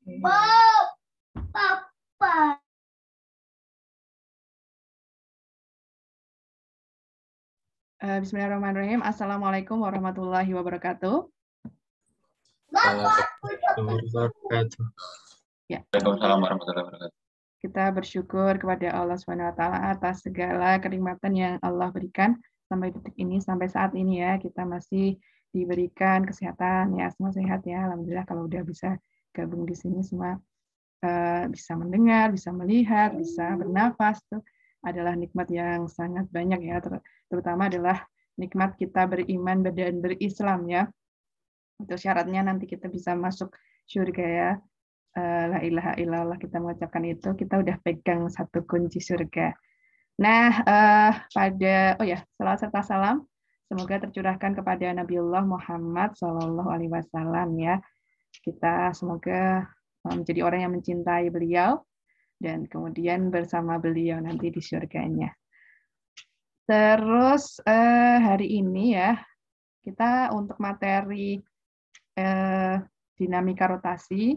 Papa. Bismillahirrahmanirrahim. Assalamualaikum warahmatullahi wabarakatuh. Ya. Waalaikumsalam warahmatullahi wabarakatuh. Kita bersyukur kepada Allah SWT atas segala kenikmatan yang Allah berikan sampai detik ini, sampai saat ini ya. Kita masih diberikan kesehatan ya, semua sehat ya. Alhamdulillah kalau udah bisa gabung di sini semua bisa mendengar, bisa melihat, bisa bernafas, itu adalah nikmat yang sangat banyak ya. Terutama adalah nikmat kita beriman dan berislam ya. Itu syaratnya nanti kita bisa masuk surga ya. La ilaha illallah, kita mengucapkan itu, kita udah pegang satu kunci surga. Nah, salawat serta salam semoga tercurahkan kepada Nabiullah Muhammad SAW ya. Kita semoga menjadi orang yang mencintai beliau dan kemudian bersama beliau nanti di surganya. Terus hari ini ya, kita untuk materi dinamika rotasi,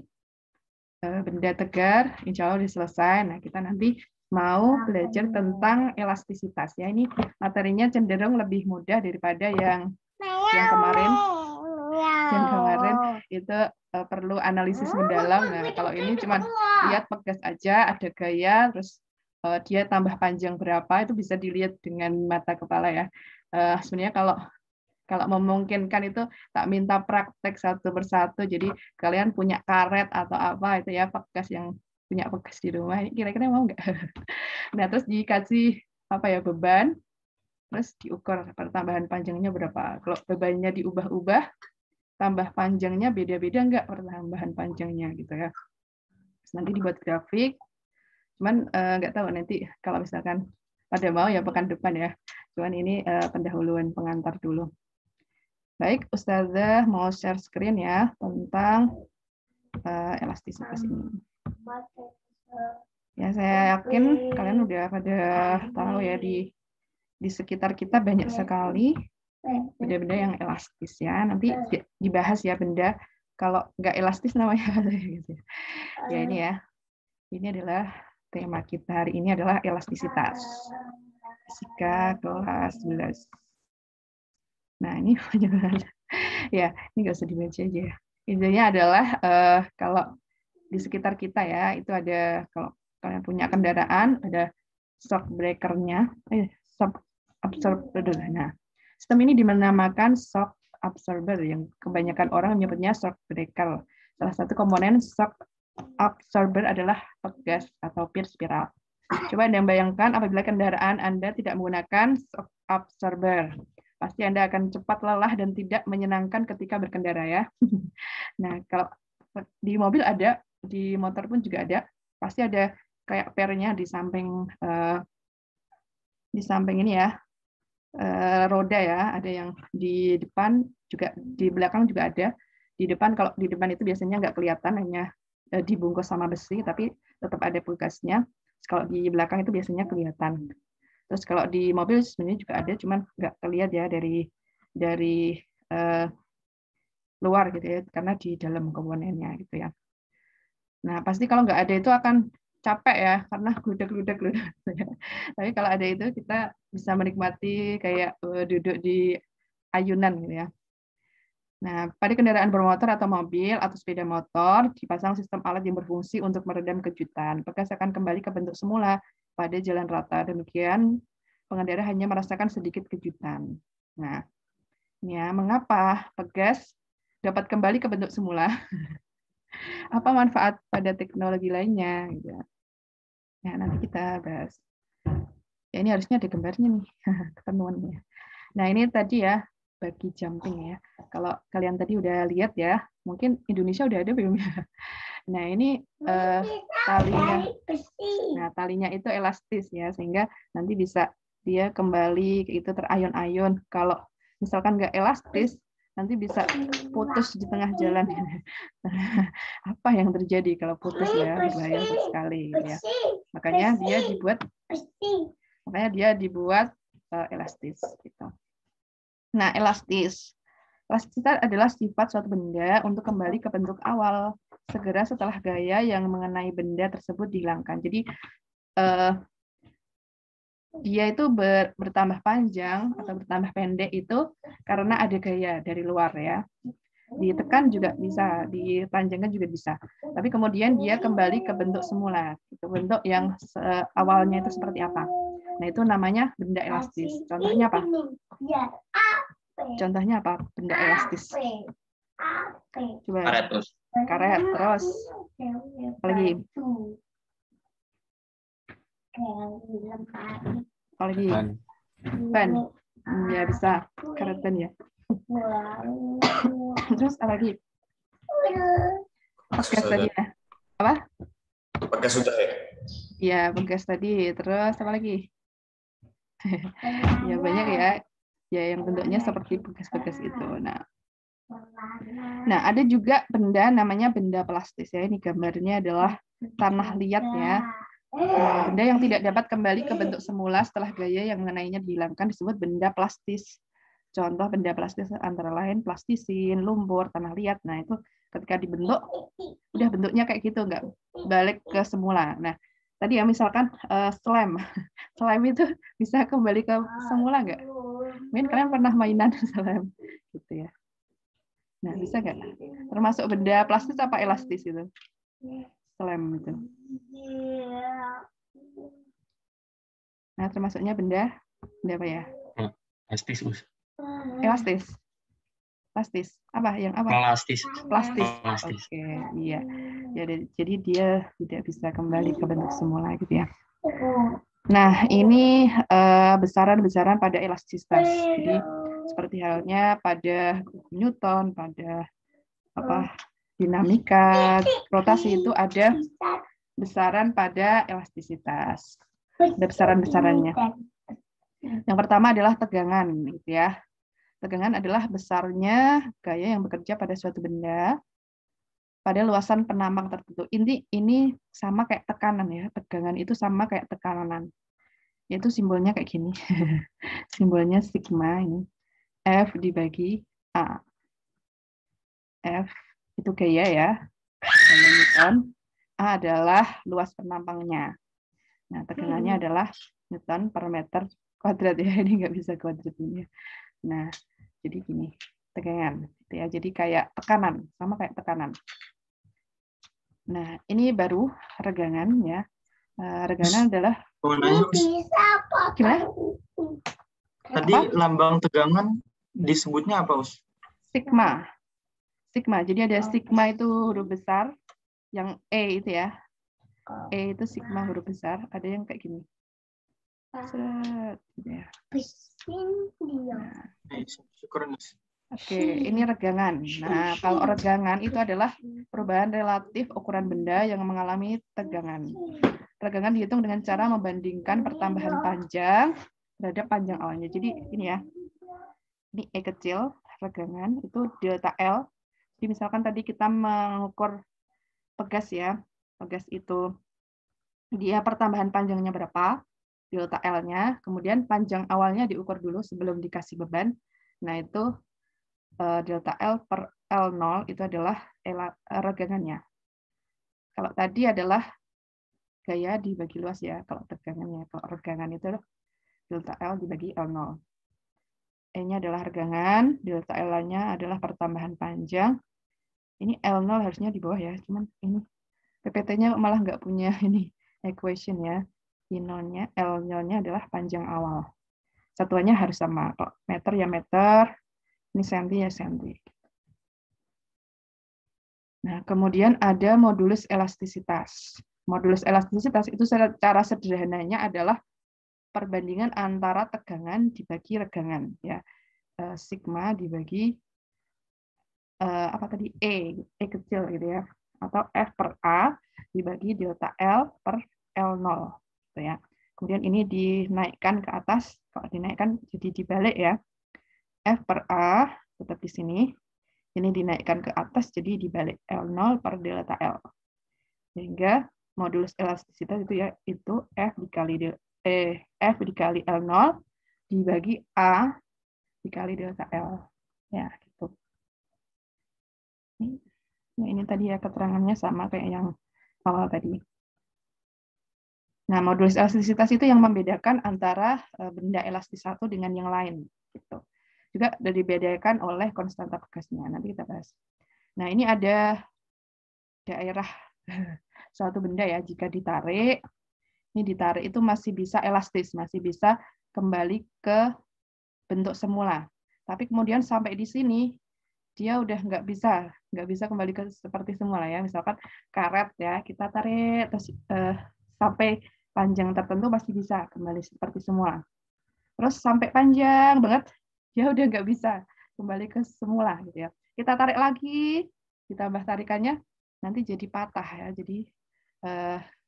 benda tegar, insya Allah sudah selesai. Nah, kita nanti mau belajar tentang elastisitas. Ya, ini materinya cenderung lebih mudah daripada yang kemarin. Yang kemarin itu perlu analisis mendalam. Nah, kalau ini cuma lihat pegas aja, ada gaya, terus dia tambah panjang berapa, itu bisa dilihat dengan mata kepala ya. Sebenarnya kalau memungkinkan itu tak minta praktek satu persatu, jadi kalian punya karet atau apa itu ya, pegas yang punya pegas di rumah, kira-kira mau nggak? Nah, terus dikasih beban, terus diukur pertambahan panjangnya berapa. Kalau bebannya diubah-ubah, tambah panjangnya beda-beda nggak pertambahan panjangnya gitu ya. Terus nanti dibuat grafik, cuman nggak tahu nanti kalau misalkan pada mau ya pekan depan ya. Cuman ini pendahuluan pengantar dulu. Baik, Ustazah mau share screen ya tentang elastisitas ini. Ya, saya yakin kalian udah pada tahu ya di sekitar kita banyak sekali benda-benda yang elastis ya. Nanti dibahas ya benda kalau nggak elastis namanya. Ya ini ya. Ini adalah tema kita hari ini adalah elastisitas. Fisika kelas 11. Nah, ini ya, ini nggak usah dibaca aja ya. Intinya adalah kalau di sekitar kita ya, itu ada, kalau kalian punya kendaraan, ada shock breaker-nya, shock absorber. Nah, sistem ini dinamakan shock absorber, yang kebanyakan orang menyebutnya shock breaker. Salah satu komponen shock absorber adalah pegas atau spiral. Coba Anda bayangkan apabila kendaraan Anda tidak menggunakan shock absorber. Pasti Anda akan cepat lelah dan tidak menyenangkan ketika berkendara ya. Nah, kalau di mobil ada, di motor pun juga ada, pasti ada kayak pernya di samping ini ya, roda ya, ada yang di depan juga, di belakang juga ada. Di depan, kalau di depan itu biasanya nggak kelihatan, hanya dibungkus sama besi, tapi tetap ada pegasnya. Kalau di belakang itu biasanya kelihatan. Terus kalau di mobil sebenarnya juga ada, cuman nggak terlihat ya dari luar gitu ya, karena di dalam komponennya gitu ya. Nah, pasti kalau nggak ada itu akan capek ya, karena gludak. Tapi kalau ada itu kita bisa menikmati kayak duduk di ayunan gitu ya. Nah, pada kendaraan bermotor atau mobil atau sepeda motor dipasang sistem alat yang berfungsi untuk meredam kejutan. Pegas akan kembali ke bentuk semula pada jalan rata. Demikian, pengendara hanya merasakan sedikit kejutan. Nah, ini ya, mengapa pegas dapat kembali ke bentuk semula? Apa manfaat pada teknologi lainnya? Ya, nanti kita bahas. Ya, ini harusnya ada gambarnya nih, ketemuannya. Nah, ini tadi ya, bagi jumping ya. Kalau kalian tadi udah lihat ya, mungkin Indonesia udah ada belum ya? Nah, ini talinya. Nah, talinya itu elastis ya, sehingga nanti bisa dia kembali itu terayun-ayun. Kalau misalkan nggak elastis, nanti bisa putus di tengah jalan. Apa yang terjadi kalau putus ya? Berbahaya sekali ya. Makanya dia dibuat elastis gitu. Nah, elastis Elastisitas adalah sifat suatu benda untuk kembali ke bentuk awal segera setelah gaya yang mengenai benda tersebut dihilangkan. Jadi dia itu bertambah panjang atau bertambah pendek itu karena ada gaya dari luar ya. Ditekan juga bisa, dipanjangkan juga bisa. Tapi kemudian dia kembali ke bentuk semula, itu bentuk yang awalnya itu seperti apa. Nah, itu namanya benda elastis. Contohnya apa? Contohnya apa? Benda elastis. Coba. Karet terus. Karet terus. Apalagi? Apalagi? Ban. Ya bisa. Karet ban ya. Terus apa lagi? Bekas tadi ya. Apa? Bekas sudah ya? Iya, bekas tadi. Terus apa lagi? Ya banyak ya. Ya yang bentuknya seperti bekas-bekas itu. Nah, ada juga benda namanya benda plastis ya. Ini gambarnya adalah tanah liat ya. Benda yang tidak dapat kembali ke bentuk semula setelah gaya yang mengenainya dihilangkan disebut benda plastis. Contoh benda plastis antara lain plastisin, lumpur, tanah liat. Nah, itu ketika dibentuk, udah bentuknya kayak gitu, nggak balik ke semula. Nah, tadi ya misalkan slime. Slime itu bisa kembali ke semula nggak? Mungkin kalian pernah mainan slime gitu ya. Nah, bisa nggak? Termasuk benda plastis apa elastis itu? Slime itu. Nah, termasuknya benda apa ya? Elastis, Us. Elastis. Plastis. Apa? Yang apa? Plastis. Plastis. Oke, iya. Jadi dia tidak bisa kembali ke bentuk semula gitu ya. Nah, ini besaran-besaran pada elastisitas. Jadi seperti halnya pada Newton, pada dinamika, rotasi itu ada besaran pada elastisitas. Ada besaran-besarannya. Yang pertama adalah tegangan, gitu ya. Tegangan adalah besarnya gaya yang bekerja pada suatu benda pada luasan penambang tertentu. Ini sama kayak tekanan ya. Tegangan itu sama kayak tekanan. Yaitu simbolnya kayak gini. Simbolnya sigma ini. F dibagi A. F itu gaya ya. Gaya Newton. A adalah luas penambangnya. Nah, tegangannya adalah Newton per meter kuadrat ya. Ini nggak bisa kuadrat ini. Nah, jadi gini, tegangan. Ya, jadi kayak tekanan, sama kayak tekanan. Nah, ini baru regangan ya. Regangan adalah gimana? Tadi lambang tegangan disebutnya apa, Us? Sigma. Sigma. Jadi ada sigma itu huruf besar, yang E itu ya. E itu sigma huruf besar. Ada yang kayak gini. Set, gitu ya. Oke, ini regangan. Nah, kalau regangan itu adalah perubahan relatif ukuran benda yang mengalami tegangan. Regangan dihitung dengan cara membandingkan pertambahan panjang terhadap panjang awalnya. Jadi ini ya, ini E kecil, regangan, itu delta L. Jadi misalkan tadi kita mengukur pegas ya, pegas itu dia pertambahan panjangnya berapa, delta L-nya, kemudian panjang awalnya diukur dulu sebelum dikasih beban. Nah, itu delta L per L0 itu adalah regangannya. Kalau tadi adalah gaya dibagi luas ya, kalau tegangannya. Kalau regangan itu delta L dibagi L0. E-nya adalah regangan, delta L-nya adalah pertambahan panjang. Ini L0 harusnya di bawah ya, cuman ini PPT-nya malah nggak punya ini equation ya. I0-nya, L0-nya adalah panjang awal. Satuannya harus sama. Kalau meter ya meter, ini senti ya senti. Nah, kemudian ada modulus elastisitas. Modulus elastisitas itu secara sederhananya adalah perbandingan antara tegangan dibagi regangan. Ya. Sigma dibagi apa tadi E kecil gitu ya. Atau F per A dibagi delta L per L0. Gitu ya. Kemudian ini dinaikkan ke atas, kalau dinaikkan jadi dibalik ya. F per A tetap di sini. Ini dinaikkan ke atas jadi dibalik L0 per delta L. Sehingga modulus elastisitas itu ya itu F dikali L0 dibagi A dikali delta L. Ya, gitu. Ini tadi ya keterangannya sama kayak yang awal tadi. Nah, modulus elastisitas itu yang membedakan antara benda elastis satu dengan yang lain. Gitu. Juga dibedakan oleh konstanta pegasnya. Nanti kita bahas. Nah, ini ada daerah suatu benda ya. Jika ditarik, ini ditarik itu masih bisa elastis, masih bisa kembali ke bentuk semula. Tapi kemudian sampai di sini dia udah nggak bisa kembali ke seperti semula ya. Misalkan karet ya, kita tarik terus sampai panjang tertentu masih bisa kembali seperti semula. Terus sampai panjang banget, dia udah nggak bisa kembali ke semula gitu ya. Kita tarik lagi, ditambah tarikannya, nanti jadi patah ya. Jadi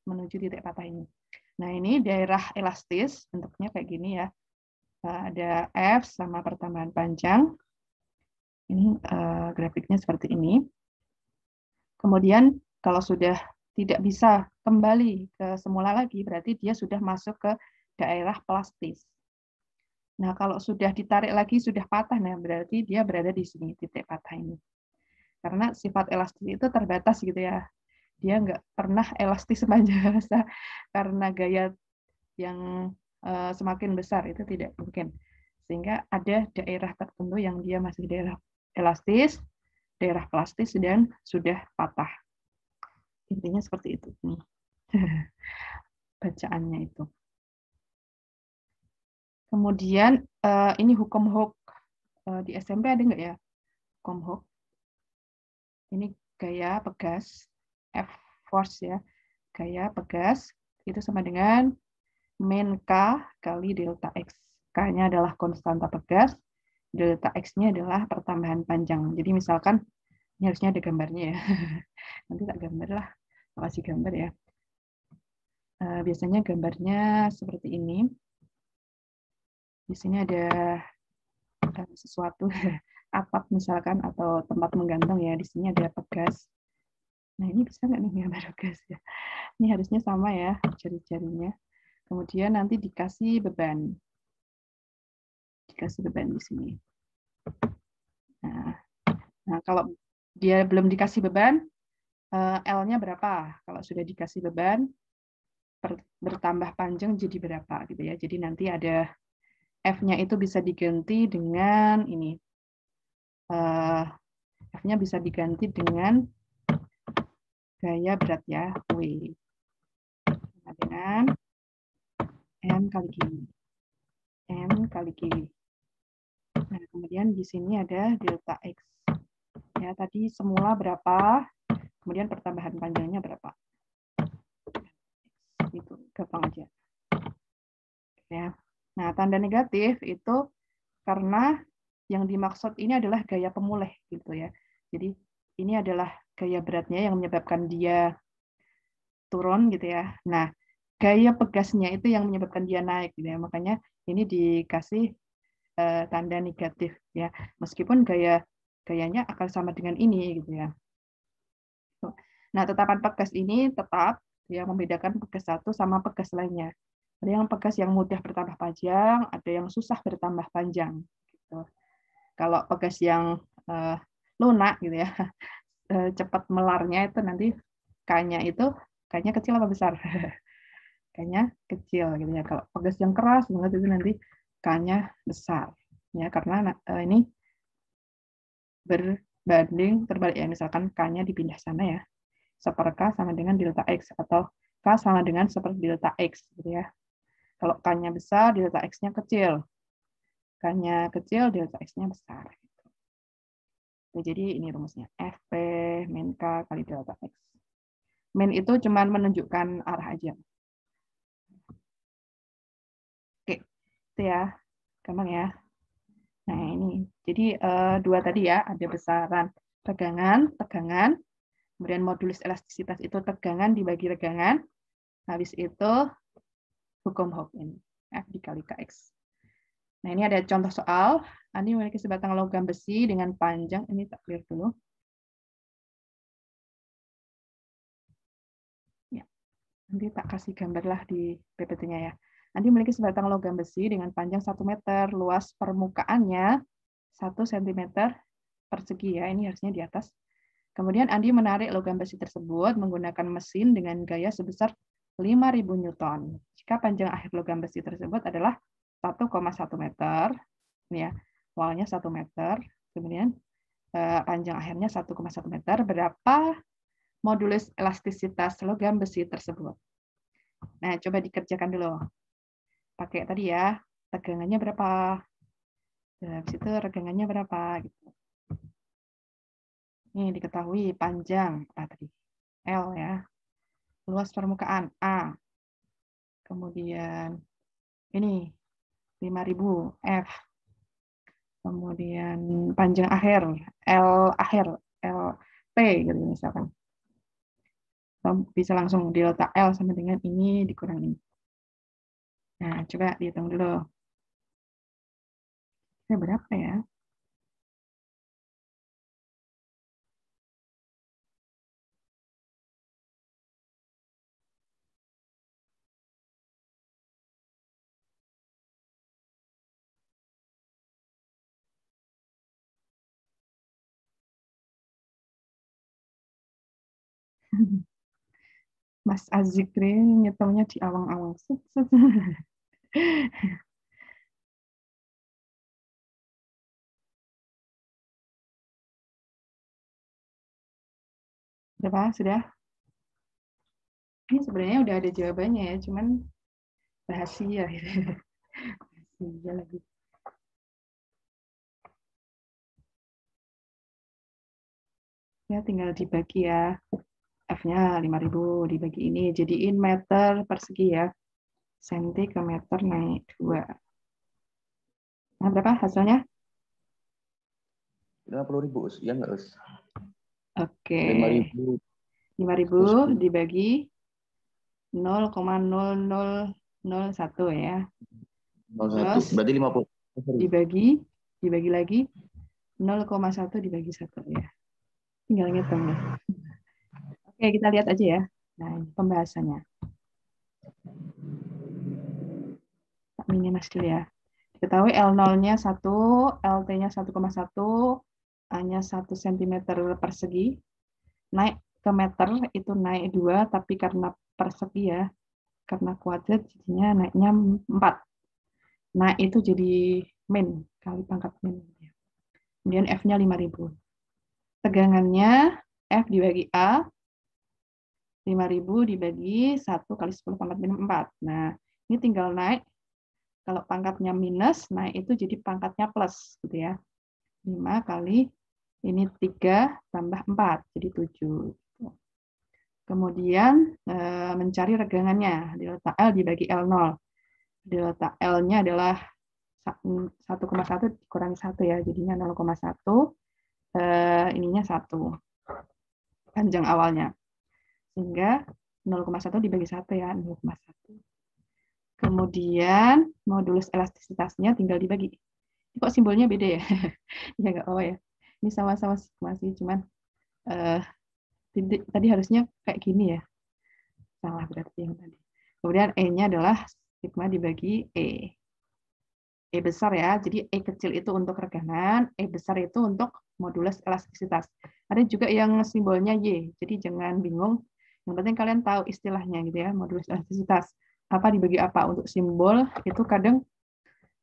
menuju titik patah ini. Nah ini daerah elastis, bentuknya kayak gini ya. Ada F sama pertambahan panjang. Ini grafiknya seperti ini. Kemudian kalau sudah tidak bisa kembali ke semula lagi, berarti dia sudah masuk ke daerah plastis. Nah, kalau sudah ditarik lagi, sudah patah, nah berarti dia berada di sini, titik patah ini. Karena sifat elastis itu terbatas gitu ya. Dia nggak pernah elastis sepanjang masa karena gaya yang semakin besar, itu tidak mungkin. Sehingga ada daerah tertentu yang dia masih daerah elastis, daerah plastis, dan sudah patah. Intinya seperti itu. Nih. Bacaannya itu. Kemudian ini hukum Hooke. Di SMP ada nggak ya? Hukum Hooke. Ini gaya pegas, F force ya. Gaya pegas itu sama dengan min K kali delta X. K-nya adalah konstanta pegas, delta X-nya adalah pertambahan panjang. Jadi misalkan, ini harusnya ada gambarnya ya. Nanti tak gambar lah, kasih gambar ya. Biasanya gambarnya seperti ini. Di sini ada sesuatu, atap misalkan, atau tempat menggantung ya. Di sini ada pegas. Nah ini bisa nggak nih gambar pegas ya? Ini harusnya sama ya, jari-jarinya. Kemudian nanti dikasih beban. Dikasih beban di sini. Nah, kalau dia belum dikasih beban, L-nya berapa? Kalau sudah dikasih beban, bertambah panjang jadi berapa gitu ya. Jadi nanti ada F-nya itu bisa diganti dengan ini. F-nya bisa diganti dengan gaya berat ya, W. Nah, dengan M kali G. M kali G. Nah, kemudian di sini ada delta X. Ya, tadi semula berapa, kemudian pertambahan panjangnya berapa. Itu gampang aja. Ya. Nah, tanda negatif itu karena yang dimaksud ini adalah gaya pemulih gitu ya. Jadi ini adalah gaya beratnya yang menyebabkan dia turun gitu ya. Nah, gaya pegasnya itu yang menyebabkan dia naik gitu ya. Makanya ini dikasih tanda negatif ya. Meskipun gayanya akan sama dengan ini gitu ya. Nah, tetapan pegas ini tetap ya membedakan pegas satu sama pegas lainnya. Ada yang pegas yang mudah bertambah panjang, ada yang susah bertambah panjang. Gitu. Kalau pegas yang lunak gitu ya, cepat melarnya itu nanti K-nya kecil apa besar? K-nya kecil gitu ya. Kalau pegas yang keras banget itu nanti K-nya besar. Ya, karena ini berbanding terbalik ya. Misalkan K-nya dipindah sana ya. 1/K sama dengan delta X atau K sama dengan 1/delta delta X gitu ya. Kalau K-nya besar, delta X-nya kecil. K-nya kecil, delta X-nya besar. Nah, jadi ini rumusnya. FP min K kali delta X. Min itu cuma menunjukkan arah aja. Oke, itu ya. Gampang ya. Nah, ini. Jadi dua tadi ya, ada besaran tegangan, kemudian modulus elastisitas itu tegangan dibagi tegangan. Habis itu hukum Hooke ini, F dikali Kx. Nah, ini ada contoh soal. Andi memiliki sebatang logam besi dengan panjang, ini tak clear dulu. Ya, nanti tak kasih gambar lah di PPT-nya ya. Andi memiliki sebatang logam besi dengan panjang 1 meter, luas permukaannya 1 cm persegi ya, ini harusnya di atas. Kemudian Andi menarik logam besi tersebut menggunakan mesin dengan gaya sebesar 5.000 Newton. Jika panjang akhir logam besi tersebut adalah 1,1 meter, ini ya, awalnya 1 meter, kemudian panjang akhirnya 1,1 meter, berapa modulus elastisitas logam besi tersebut? Nah, coba dikerjakan dulu. Pakai tadi ya, tegangannya berapa? Habis itu regangannya berapa? Gitu. Ini diketahui panjang apa tadi? L ya. Luas permukaan A. Kemudian ini 5.000 F. Kemudian panjang akhir L T gitu misalkan. Bisa langsung delta L sama dengan ini dikurangi. Nah, coba dihitung dulu. Ini berapa ya? Mas Azikri ngitungnya di awang-awang. Berapa? Sudah? Ini sebenarnya udah ada jawabannya ya, cuman rahasia. Rahasia lagi. Ya tinggal dibagi ya. F-nya 5.000 dibagi ini. Jadiin meter persegi ya. Senti ke meter naik 2. Nah, berapa hasilnya? 50.000, Us. Iya nggak, Us? Oke. 5.000. 5.000 dibagi 0,0001 ya. 01. Terus Berarti 50. Dibagi lagi 0,1 dibagi 1 ya. Tinggal ngitung ya. Oke, kita lihat aja ya. Nah, ini pembahasannya. Tak minimas dulu ya. Diketahui L0-nya 1, LT-nya 1,1, A-nya 1 cm persegi. Naik ke meter itu naik 2, tapi karena persegi ya, karena kuadrat jadinya naiknya 4. Nah, itu jadi min, kali pangkat min. Kemudian F-nya 5.000. Tegangannya F dibagi A, 5.000 dibagi 1 kali 10 pangkat min 4. Nah, ini tinggal naik. Kalau pangkatnya minus, nah itu jadi pangkatnya plus. Gitu ya. 5 kali, ini 3 tambah 4, jadi 7. Kemudian mencari regangannya. Delta L dibagi L0. Delta L-nya adalah 1,1 dikurangi 1 ya, jadinya 0,1. Ininya 1. Panjang awalnya. Sehingga 0,1 dibagi 1 ya, 0,1. Kemudian modulus elastisitasnya tinggal dibagi. Kok simbolnya beda ya? Ya nggak apa ya. Ini sama-sama masih cuman tadi harusnya kayak gini ya. Salah berarti yang tadi. Kemudian E-nya adalah sigma dibagi E. E besar ya. Jadi E kecil itu untuk regangan, E besar itu untuk modulus elastisitas. Ada juga yang simbolnya Y. Jadi jangan bingung. Yang penting kalian tahu istilahnya gitu ya, modulus elastisitas. Apa dibagi apa untuk simbol itu kadang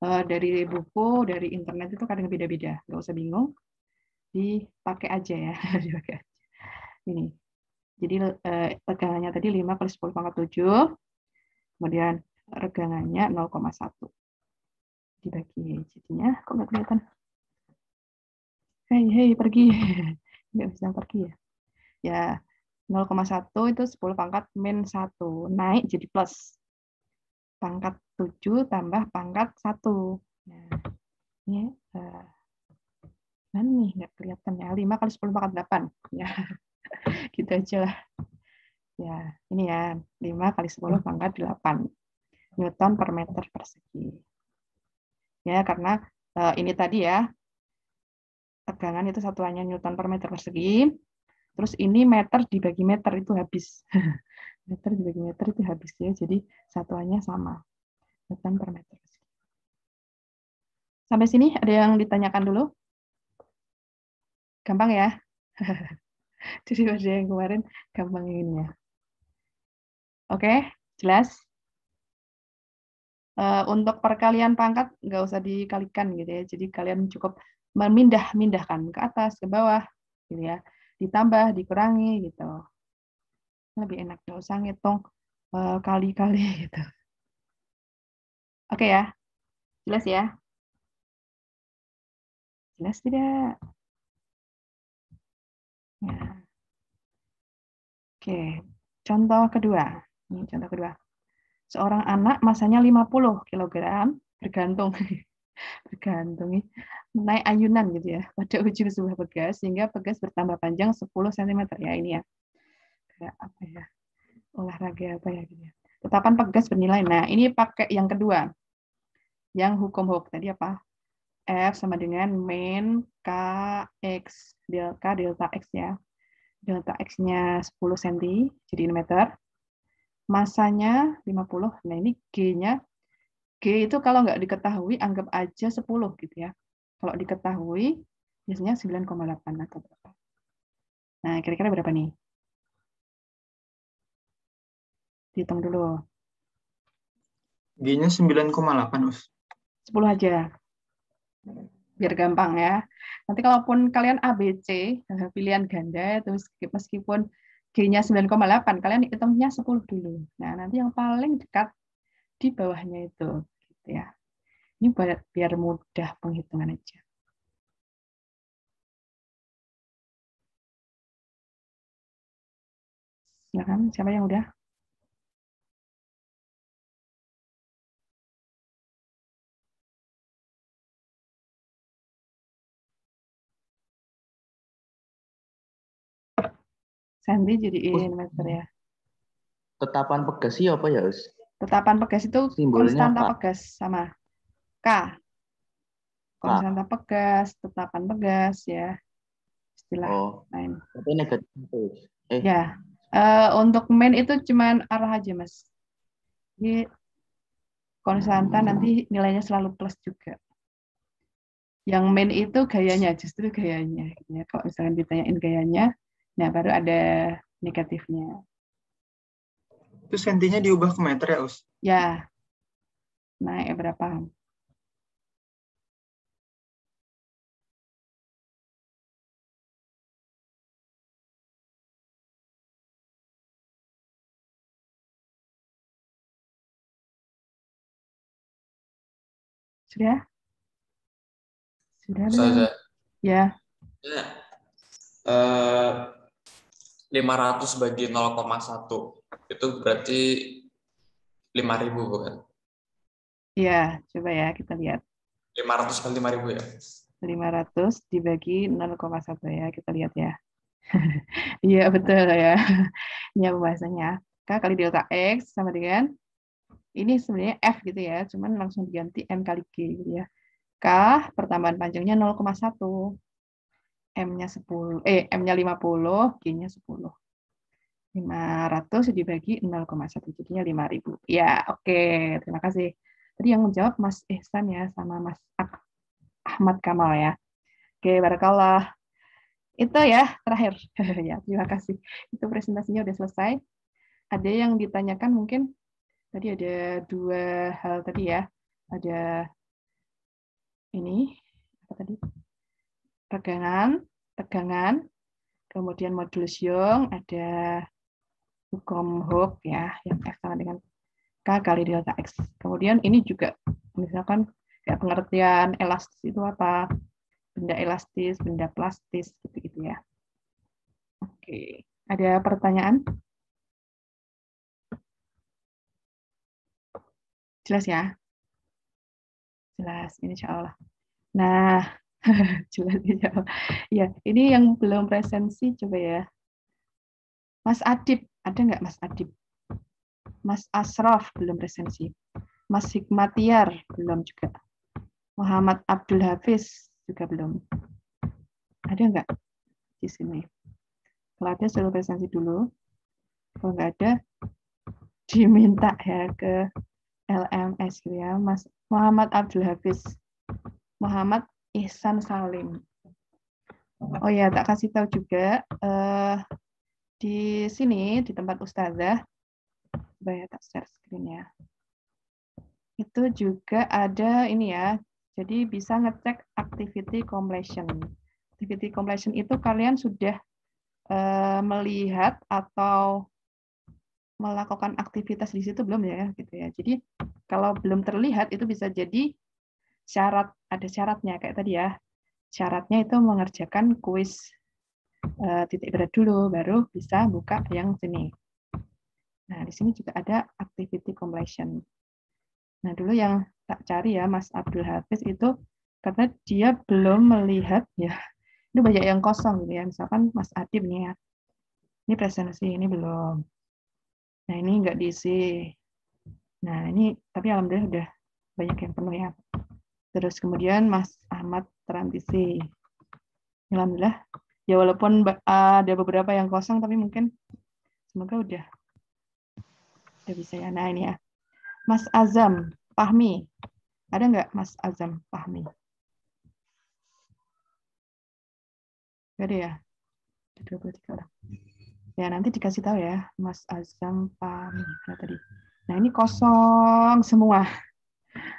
dari buku, dari internet itu kadang beda-beda. Nggak usah bingung. Dipakai aja ya. Dipakai aja. Ini. Jadi tegangannya tadi 5 kali 10 pangkat 7. Kemudian regangannya 0,1. Dibagi. Jadinya kok nggak kelihatan? Hei, pergi. Nggak bisa pergi ya. Ya, 0,1 itu 10 pangkat min 1. Naik jadi plus. Pangkat 7 tambah pangkat 1. Nah, ini mana nih nggak kelihatan ya. 5 kali 10 pangkat 8. Ya, gitu aja lah. Ya, ini ya. 5 kali 10 pangkat 8. Newton per meter persegi. Ya, karena ini tadi ya. Tegangan itu satuannya Newton per meter persegi. Terus ini meter dibagi meter itu habis. Meter dibagi meter itu habis ya. Jadi satuannya sama. Newton per meter persegi. Sampai sini ada yang ditanyakan dulu? Gampang ya? Daripada yang kemarin gampang inginnya. Oke, jelas? Untuk perkalian pangkat nggak usah dikalikan gitu ya. Jadi kalian cukup memindahkan ke atas, ke bawah, gitu ya. Ditambah, dikurangi gitu. Lebih enak, nggak usah ngitung kali-kali gitu. Oke ya, jelas ya? Jelas tidak? Ya. Oke, contoh kedua. Ini contoh kedua. Seorang anak masanya 50 kg, bergantung bergantung naik ayunan gitu ya pada ujung sebuah pegas sehingga pegas bertambah panjang 10 cm. Ya ini ya. Kayak apa ya? Olahraga apa ya gitu ya. Tetapan pegas bernilai. Nah, ini pakai yang kedua. Yang hukum Hooke tadi apa? F sama dengan min K X delta X ya. Delta X-nya 10 cm jadi ini meter. Masanya 50. Nah, ini G-nya. G itu kalau nggak diketahui anggap aja 10 gitu ya. Kalau diketahui biasanya 9,8 atau berapa. Nah, kira-kira berapa nih? Dihitung dulu. G-nya 9,8, Us. 10 aja. Biar gampang ya. Nanti kalaupun kalian ABC, pilihan ganda, terus meskipun G-nya 9,8, kalian hitungnya 10 dulu. Nah, nanti yang paling dekat di bawahnya itu. Gitu ya. Ini biar mudah penghitungan aja. Silakan, siapa yang udah? Sandy jadiin meter ya. Tetapan pegas sih apa ya, Us? Tetapan pegas itu Simbolnya konstanta apa? pegas sama K. Konstanta pegas, tetapan pegas ya. Istilah lain. Tapi negatif terus. Ya. Untuk main itu cuman arah aja, Mas. Jadi konstanta nanti nilainya selalu plus juga. Yang main itu gayanya, justru gayanya. Ya, kalau misalnya ditanyain gayanya, nah baru ada negatifnya. Itu sentinya diubah ke meter ya, Us? Ya. Naik berapa? Sudah? Sudah belum? Saya Ya. 500 bagi 0,1 itu berarti 5.000 bukan? Iya, coba ya kita lihat. 500 kali 5.000 ya? 500 dibagi 0,1 ya, kita lihat ya. Iya, betul ya. Ini pembahasannya. K kali delta X sama dengan, ini sebenarnya F gitu ya, cuman langsung diganti M kali G gitu ya. K pertambahan panjangnya 0,1. M-nya 10, M-nya 50, G-nya 10. 500 dibagi 0,1, jadinya 5.000. Ya, oke. Terima kasih. Tadi yang menjawab Mas Ihsan ya, sama Mas Ahmad Kamal ya. Oke, barakallah. Itu ya, terakhir. Ya, terima kasih. Itu presentasinya udah selesai. Ada yang ditanyakan mungkin? Tadi ada dua hal tadi ya. Ada ini, apa tadi? Tegangan, kemudian modulus Young, ada hukum Hooke ya, yang F sama dengan K kali delta X. Kemudian ini juga misalkan kayak pengertian elastis itu apa? Benda elastis, benda plastis, gitu-gitu ya. Oke, ada pertanyaan? Jelas ya? Jelas, insya Allah. Nah, jelas insya Allah. Ya, ini yang belum presensi coba ya. Mas Adib, ada nggak Mas Adib? Mas Asraf belum presensi. Mas Hikmatiar belum juga. Muhammad Abdul Hafiz juga belum. Ada nggak di sini? Kalau ada suruh presensi dulu. Kalau nggak ada, diminta ya ke LMS gitu ya. Mas Muhammad Abdul Hafiz. Muhammad Ihsan Salim. Oh ya, tak kasih tahu juga di sini di tempat Ustazah, coba ya tak share screen ya. Itu juga ada ini ya. Jadi bisa ngecek activity completion. Activity completion itu kalian sudah melihat atau melakukan aktivitas di situ belum ya gitu ya. Jadi kalau belum terlihat itu bisa jadi syarat, ada syaratnya kayak tadi ya. Syaratnya itu mengerjakan kuis titik berat dulu, baru bisa buka yang sini. Nah, di sini juga ada activity completion. Nah, dulu yang tak cari ya Mas Abdul Hafiz itu karena dia belum melihat ya. Ini banyak yang kosong gitu ya. Misalkan Mas Adib nih ya. Ini presentasi, ini belum. Nah, ini enggak diisi. Nah, ini tapi alhamdulillah udah banyak yang penuh ya. Terus kemudian Mas Ahmad transisi. Alhamdulillah. Ya walaupun ada beberapa yang kosong tapi mungkin semoga udah bisa ya. Nah, ini ya. Mas Azam Fahmi. Ada nggak Mas Azam Fahmi? Nggak ada ya? Ada 23 orang. Ya, nanti dikasih tahu ya, Mas Azam Fahmi. Nah, tadi. Nah, ini kosong semua.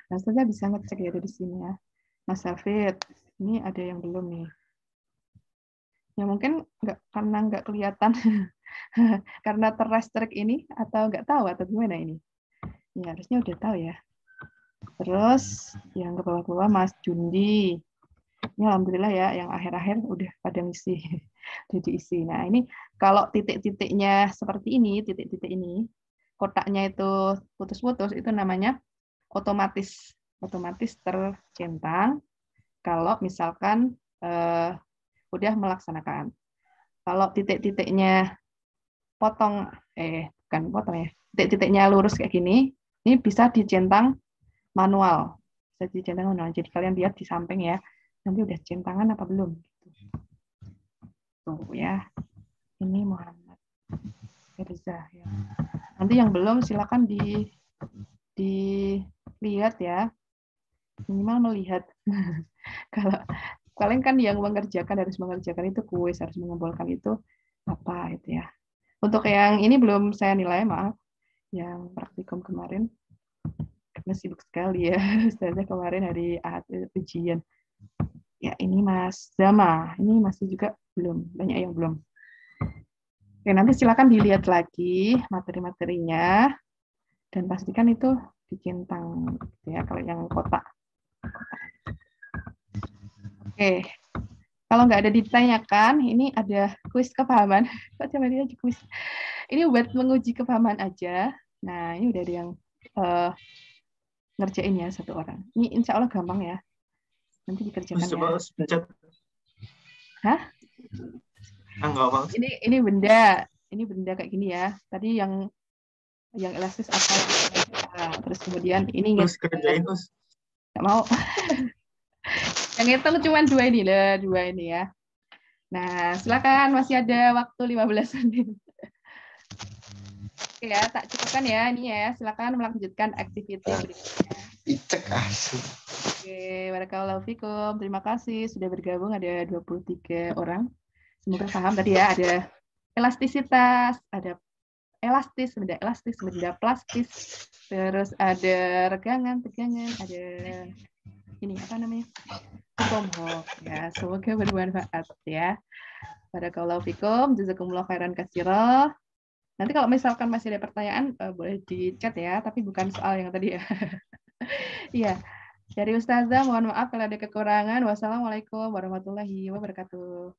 Nah, saya bisa ngecek ya dari sini ya. Mas Hafid, ini ada yang belum nih. Ya mungkin karena nggak kelihatan, karena terrestrict ini, atau nggak tahu, atau gimana ini. Ya, harusnya udah tahu ya. Terus, yang ke bawah-bawah Mas Jundi. Ini alhamdulillah ya, yang akhir-akhir udah pada ngisi, udah diisi. Nah, ini kalau titik-titiknya seperti ini, titik-titik ini, kotaknya itu putus-putus, itu namanya otomatis tercentang kalau misalkan udah melaksanakan. Kalau titik-titiknya bukan potong ya, titik-titiknya lurus kayak gini, ini bisa dicentang manual. Bisa dicentang manual. Jadi kalian lihat di samping ya, nanti udah centangan apa belum. Tuh ya, ini Muhammad Firza ya. Nanti yang belum silakan dilihat ya, minimal melihat. Kalau kalian kan yang harus mengerjakan itu kuis, harus mengumpulkan itu apa itu ya. Untuk yang ini belum saya nilai, maaf. Yang praktikum kemarin karena sibuk sekali ya. Saya kemarin hari ujian. Ya ini Mas Zama, ini masih juga belum, banyak yang belum. Oke, nanti silakan dilihat lagi materi-materinya dan pastikan itu dicentang ya kalau yang kotak. Oke, kalau nggak ada ditanyakan, ini ada kuis kepahaman. Kok cuma dia kuis? Ini buat menguji kepahaman aja. Nah, ini udah ada yang ngerjain ya satu orang. Ini insya Allah gampang ya. Nanti dikerjakan Coba ya. pencet. Hah? Enggak, Ini benda kayak gini ya. Tadi yang elastis apa? Nah, terus kemudian ini kerjain Us. Nggak mau. Yang ngitung cuma dua ini ya. Nah, silakan masih ada waktu 15 menit. Oke ya, tak cukupkan ya ini ya. Silakan melanjutkan aktiviti berikutnya. Oke, barakallahu fikum. Terima kasih sudah bergabung, ada 23 orang. Semoga paham tadi ya, ada elastisitas, ada benda plastis, terus ada regangan, tegangan, ada ini apa namanya? Hukum ya. Semoga bermanfaat ya. Barakallahu fikum, jazakumullah khairan katsira. Nanti kalau misalkan masih ada pertanyaan boleh di chat ya, tapi bukan soal yang tadi ya. Iya. Dari Ustazah, mohon maaf kalau ada kekurangan. Wassalamualaikum warahmatullahi wabarakatuh.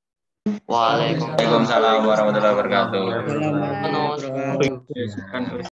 Waalaikumsalam warahmatullahi wabarakatuh. Waalaikumsalam warahmatullahi wabarakatuh.